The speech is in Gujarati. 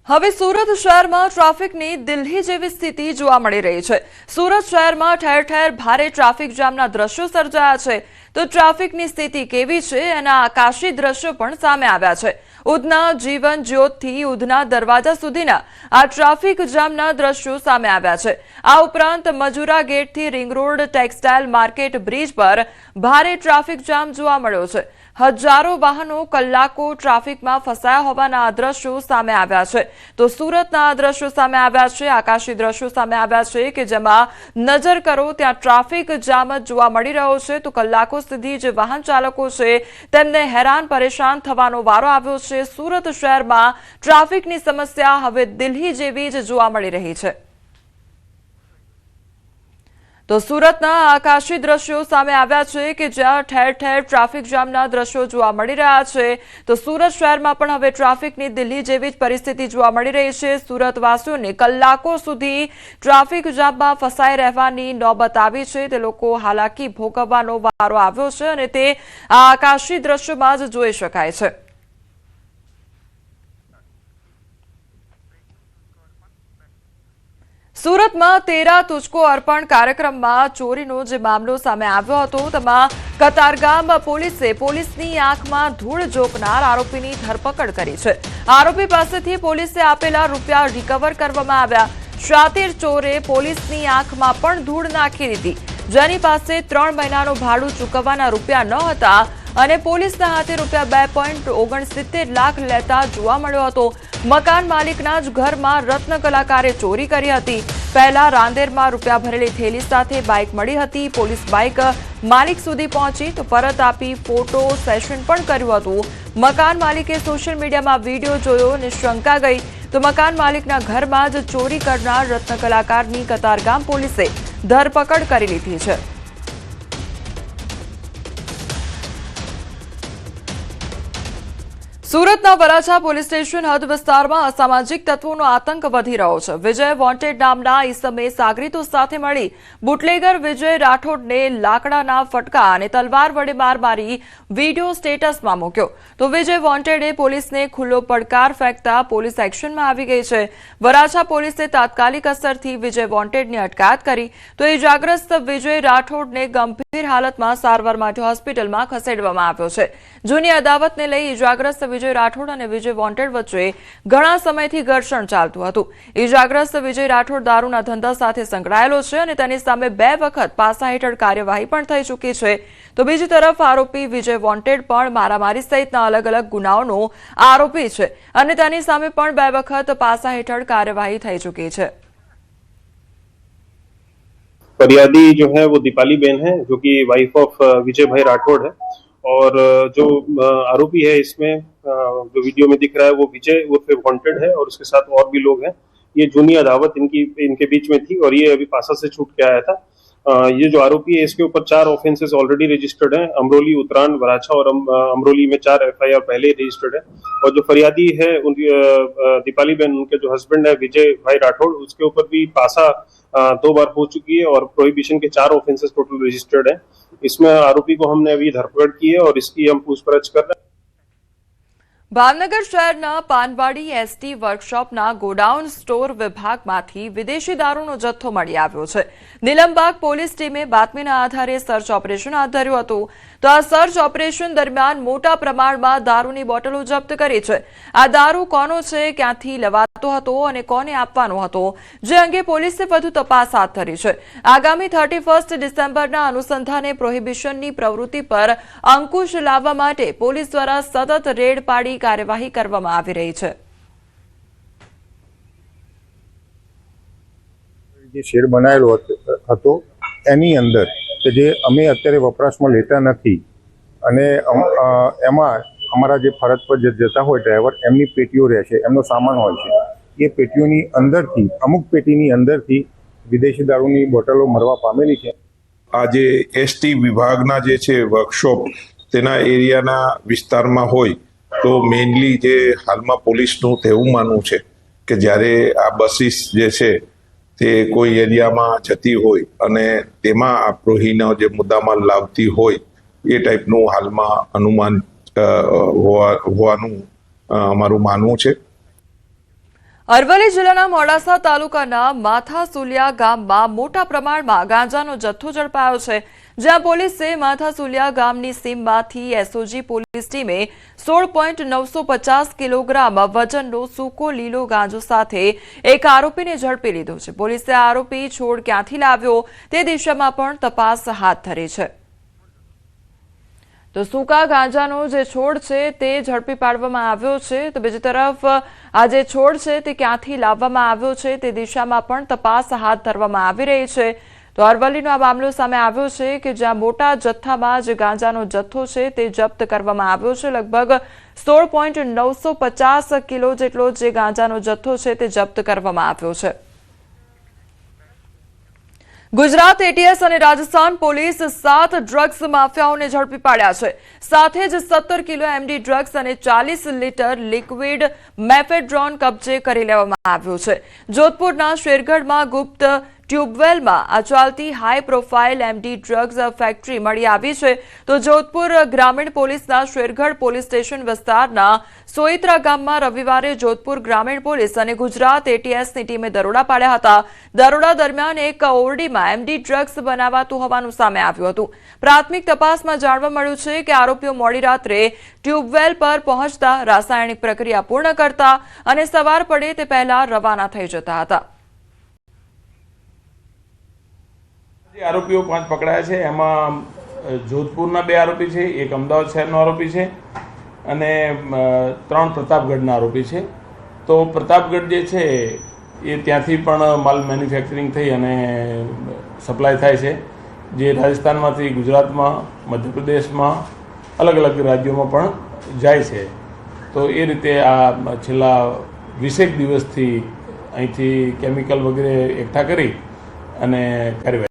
હવે સુરત શહેરમાં ટ્રાફિકની દિલ્હી જેવી સ્થિતિ જોવા મળી રહી છે। સુરત શહેરમાં ઠેર ઠેર ભારે ટ્રાફિક જામના દ્રશ્યો સર્જાયા છે। તો ટ્રાફિકની સ્થિતિ કેવી છે એના આકાશી દ્રશ્યો પણ સામે આવ્યા છે। ઉધના જીવન જ્યોતથી ઉધના દરવાજા સુધીના આ ટ્રાફિક જામના દ્રશ્યો સામે આવ્યા છે। આ ઉપરાંત મજુરા ગેટથી ring road textile market bridge પર ભારે ટ્રાફિક જામ જોવા મળ્યો છે। હજારો વાહનો કલાકો ટ્રાફિકમાં ફસાયા હોવાના આ દ્રશ્યો સામે આવ્યા છે। તો સુરતના આ દ્રશ્યો સામે આવ્યા છે, આકાશી દ્રશ્યો સામે આવ્યા છે કે જેમાં નજર કરો ત્યાં ટ્રાફિક જામ જ જોવા મળી રહ્યો છે। તો કલાકો સુધી જે વાહન ચાલકો છે તેમને હેરાન પરેશાન થવાનો વારો આવ્યો છે। સુરત શહેરમાં ટ્રાફિકની સમસ્યા હવે દિલ્હી જેવી જ જોવા મળી રહી છે। તો સુરતના આકાશી દ્રશ્યો સામે આવ્યા છે કે જ્યાં ઠેર ઠેર ટ્રાફિક જામના દ્રશ્યો જોવા મળી રહ્યા છે। તો સુરત શહેરમાં પણ હવે ટ્રાફિકની દિલ્હી જેવી જ પરિસ્થિતિ જોવા મળી રહી છે। સુરતવાસીઓને કલાકો સુધી ટ્રાફિક જામમાં ફસાઈ રહેવાની નોબત આવી છે। તે લોકો હાલાકી ભોગવવાનો વારો આવ્યો છે અને તે આ આકાશી દ્રશ્યોમાં જ જોઈ શકાય છે। સુરતમાં તેરા તુજકો અર્પણ કાર્યક્રમમાં ચોરીનો જે મામલો સામે આવ્યો હતો તેમાં કતારગામ પોલીસની આંખમાં ધૂળ ઝોકનાર આરોપીની ધરપકડ કરી છે। આરોપી પાસેથી પોલીસે આપેલા રૂપિયા રિકવર કરવામાં આવ્યા। શાતીર ચોરે પોલીસની આંખમાં પણ ધૂળ નાખી દીધી, જેની પાસે 3 મહિનાનું ભાડું ચૂકવવાના રૂપિયા ન હતા અને પોલીસના હાથે રૂપિયા 2.69 લાખ લેતા જોવા મળ્યો હતો। મકાન માલિકના જ ઘરમાં રત્ન કલાકારે ચોરી કરી હતી। પહેલા રાંદેરમાં રૂપિયા ભરેલી થેલી સાથે બાઇક મળી હતી। પોલીસ બાઇક માલિક સુધી પહોંચી તો પરત આપી ફોટો સેશન પણ કર્યું હતું। મકાન માલિકે સોશિયલ મીડિયામાં વિડીયો જોયો અને શંકા ગઈ તો મકાન માલિકના ઘરમાં જ ચોરી કરનાર રત્ન કલાકારની કતારગામ પોલીસે ધરપકડ કરી લીધી છે। સુરતના વરાછા પોલીસ સ્ટેશન હદ વિસ્તારમાં અસામાજિક તત્વોનો આતંક વધી રહ્યો છે। વિજય વોન્ટેડ નામના ઈસમે સાગરીતો સાથે મળી બુટલેગર વિજય રાઠોડને લાકડાના ફટકા અને તલવાર વડે માર મારી વિડીયો સ્ટેટસમાં મૂક્યો। તો વિજય વોન્ટેડે પોલીસને ખુલ્લો પડકાર ફેંકતા પોલીસ એક્શનમાં આવી ગઈ છે। વરાછા પોલીસે તાત્કાલિક અસરથી વિજય વોન્ટેડની અટકાયત કરી તો ઇજાગ્રસ્ત વિજય રાઠોડને ગંભીર હાલતમાં સારવાર માટે હોસ્પિટલમાં ખસેડવામાં આવ્યો છે। જૂની અદાવતને લઈ ઇજાગ્રસ્ત વિજય રાઠોડ અને વિજય વોન્ટેડ વચ્ચે ઘણા સમયથી ઘર્ષણ ચાલતું હતું। ઇજાગ્રસ્ત વિજય રાઠોડ દારૂના ધંધા સાથે સંકળાયેલો છે અને તેની સામે 2 વખત પાસા હેઠળ કાર્યવાહી પણ થઈ ચૂકી છે। તો બીજી તરફ આરોપી વિજય વોન્ટેડ પણ મારામારી સહિતના અલગ અલગ ગુનાઓનો આરોપી છે અને તેની સામે પણ 2 વખત પાસા હેઠળ કાર્યવાહી થઈ ચૂકી છે। फरियादी जो है वो दीपाली बेन है, जो कि वाइफ ऑफ विजय भाई राठौड़ है। और जो आरोपी है इसमें जो वीडियो में दिख रहा है वो विजय उर्फ वांटेड है और उसके साथ और भी लोग हैं। ये जूनी अदावत इनके बीच में थी और ये अभी पासा से छूट के आया था। ये जो आरोपी है इसके ऊपर 4 ऑफेंसेस ऑलरेडी रजिस्टर्ड हैं। अमरोली, उतरान, वराछा और अमरोली में 4 FIR पहले रजिस्टर्ड है। और जो फरियादी है दीपाली बेन, उनके जो हस्बैंड है विजय भाई राठौड़, उसके ऊपर भी पासा 2 बार हो चुकी है और प्रोहिबिशन के 4 ऑफेंसेस टोटल रजिस्टर्ड है। इसमें आरोपी को हमने अभी धरपकड़ की है और इसकी हम पूछपरछ कर रहे हैं। ભાવનગર શહેરના પાનવાડી એસટી વર્કશોપના ગોડાઉન સ્ટોર વિભાગમાંથી વિદેશી દારૂનો જથ્થો મળી આવ્યો છે। નીલમબાગ પોલીસ ટીમે બાતમીના આધારે સર્ચ ઓપરેશન હાથ ધર્યું હતું। તો આ સર્ચ ઓપરેશન દરમિયાન મોટા પ્રમાણમાં દારૂની બોટલો જપ્ત કરી છે। આ દારૂ કોનો છે, ક્યાંથી લેવાતો હતો અને કોને આપવાનો હતો, જે અંગે પોલીસે વધુ તપાસ હાથ ધરી છે। આગામી 31 ડિસેમ્બરના અનુસંધાને પ્રોહિબિશનની પ્રવૃત્તિ પર અંકુશ લાવવા માટે પોલીસ દ્વારા સતત રેડ પાડી કાર્યવાહી કરવામાં આવી રહી છે। જે શેડ બનાવેલો હતો એની અંદર કે જે અમે અત્યારે વપરાશમાં લેતા નથી અને એમાં અમારા જે ફરજ પર જતા હોય ડ્રાઈવર, એમની પેટીઓ રહે છે, એમનો સામાન હોય છે। એ પેટીઓની અંદરથી અમુક પેટીની અંદરથી વિદેશી દારૂની બોટલો મળવા પામેલી છે। આ જે એસટી વિભાગના જે છે વર્કશોપ તેના એરિયાના વિસ્તારમાં હોય તો મેઇનલી જે હાલમાં પોલીસનું એવું માનવું છે કે જ્યારે આ બસીસ જે છે તે કોઈ એરિયામાં જતી હોય અને તેમાં આ પ્રોહીનો જે મુદ્દામાલ લાવતી હોય એ ટાઈપનું હાલમાં અનુમાન હોવાનું અમારું માનવું છે। અરવલ્લી જિલ્લાના મોડાસા તાલુકાના માથાસુલિયા ગામમાં મોટા પ્રમાણમાં ગાંજાનો જથ્થો ઝડપાયો છે, જ્યાં પોલીસે માથાસુલિયા ગામની સીમમાંથી એસઓજી પોલીસ ટીમે 16.950 કિલોગ્રામ વજનનો સૂકો લીલો ગાંજો સાથે એક આરોપીને ઝડપી લીધો છે. પોલીસે આરોપી છોડ ક્યાંથી લાવ્યો તે દિશામાં પણ તપાસ હાથ ધરી છે. તો સૂકા ગાંજાનો જે છોડ છે તે ઝડપી પાડવામાં આવ્યો છે, તો બીજી તરફ આ જે છોડ છે તે ક્યાંથી લાવવામાં આવ્યો છે તે દિશામાં પણ તપાસ હાથ ધરવામાં આવી રહી છે. તો અરવલ્લીનો આ મામલો સામે આવ્યો છે કે જ્યાં મોટા જથ્થામાં જે ગાંજાનો જથ્થો છે તે જપ્ત કરવામાં આવ્યો છે. લગભગ 16.950 કિલો જેટલો જે ગાંજાનો જથ્થો છે તે જપ્ત કરવામાં આવ્યો છે. ગુજરાત એટીએસ અને રાજસ્થાન પોલીસ 7 ડ્રગ્સ માફિયાઓને ઝડપી પાડ્યા છે. સાથે જ 17 કિલો એમડી ડ્રગ્સ અને 40 લીટર લિક્વિડ મેફેડ્રોન કબજે કરી લેવામાં આવ્યો છે. જોધપુરના શેરગઢમાં ગુપ્ત ટ્યુબવેલમાં આ ચાલતી high profile MD drugs factory મળી આવી છે. તો જોધપુર ગ્રામીણ પોલીસના શેરગઢ પોલીસ સ્ટેશન વિસ્તારના સોઈત્રા ગામમાં રવિવારે જોધપુર ગ્રામીણ પોલીસ અને ગુજરાત એટીએસની ટીમે દરોડા પાડ્યા હતા. દરોડા દરમિયાન એક ઓરડીમાં એમડી ડ્રગ્સ બનાવાતું હોવાનું સામે આવ્યું હતું. પ્રાથમિક તપાસમાં જાણવા મળ્યું છે કે આરોપીઓ મોડી રાત્રે ટ્યુબવેલ પર પહોંચતા રાસાયણિક પ્રક્રિયા પૂર્ણ કરતા અને સવાર પડે તે પહેલા રવાના થઈ જતા હતા. આરોપીઓ 5 પકડાયા છે. એમાં જોધપુરના 2 આરોપી છે, એક અમદાવાદ શહેરનો આરોપી છે અને 3 પ્રતાપગઢના આરોપી છે. તો પ્રતાપગઢ જે છે એ ત્યાંથી પણ માલ મેન્યુફેક્ચરિંગ થઈ અને સપ્લાય થાય છે, જે રાજસ્થાનમાંથી ગુજરાતમાં, મધ્યપ્રદેશમાં, અલગ અલગ રાજ્યોમાં પણ જાય છે. તો એ રીતે આ છેલ્લા 20 દિવસથી અહીંથી કેમિકલ વગેરે એકઠા કરી અને કાર્યવાહી